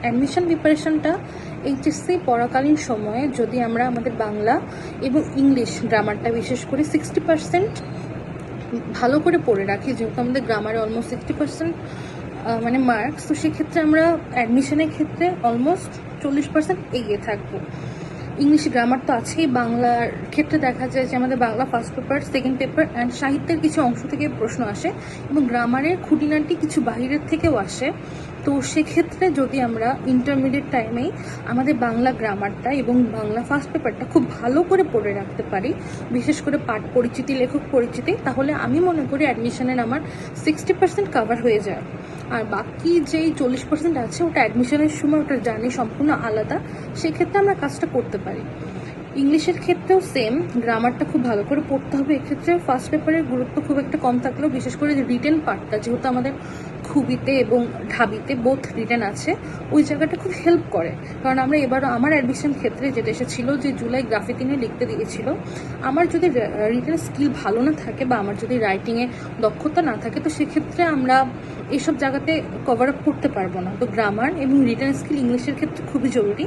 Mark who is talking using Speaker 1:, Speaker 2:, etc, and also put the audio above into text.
Speaker 1: Admission প্রিপারেশনটা HSC পড়াকালীন সময়ে যদি আমরা আমাদের বাংলা এবং ইংলিশ গ্রামারটা বিশেষ করে 60% ভালো করে পড়ে রাখি, যেহেতু আমাদের গ্রামারে অলমোস্ট 60% মানে মার্কস, তো সেক্ষেত্রে আমরা অ্যাডমিশনের ক্ষেত্রে অলমোস্ট 40% এগিয়ে থাকবো। ইংলিশ গ্রামার তো আছেই, বাংলার ক্ষেত্রে দেখা যায় যে আমাদের Bangla first paper, second paper and সাহিত্যের কিছু অংশ থেকে প্রশ্ন আসে এবং গ্রামারের খুঁটিনাটি কিছু বাহিরের থেকেও আসে। তো সেক্ষেত্রে যদি আমরা ইন্টারমিডিয়েট টাইমেই আমাদের বাংলা গ্রামারটা এবং বাংলা ফার্স্ট পেপারটা খুব ভালো করে পড়ে রাখতে পারি, বিশেষ করে পাঠ পরিচিতি, লেখক পরিচিতি, তাহলে আমি মনে করি অ্যাডমিশনের আমার 60% কাভার হয়ে যায়। আর বাকি যেই 40% আছে ওটা অ্যাডমিশনের সময় ওটা জার্নি সম্পূর্ণ আলাদা, সেক্ষেত্রে আমরা কাজটা করতে পারি। ইংলিশের ক্ষেত্রেও সেম, গ্রামারটা খুব ভালো করে পড়তে হবে। এক্ষেত্রে ফার্স্ট পেপারের গুরুত্ব খুব একটা কম থাকলেও বিশেষ করে রিটেন পার্টটা, যেহেতু আমাদের খুবিতে এবং ঢাবিতে বোথ রিটেন আছে, ওই জায়গাটা খুব হেল্প করে। কারণ আমরা এবারও আমার অ্যাডমিশন ক্ষেত্রে যেটা এসেছিলো যে জুলাই গ্রাফে তিনি লিখতে দিয়েছিল, আমার যদি রিটেন স্কিল ভালো না থাকে বা আমার যদি রাইটিংয়ে দক্ষতা না থাকে, তো সেক্ষেত্রে আমরা এইসব জায়গাতে কভার আপ করতে পারবো না। তো গ্রামার এবং রিটেন স্কিল ইংলিশের ক্ষেত্রে খুবই জরুরি।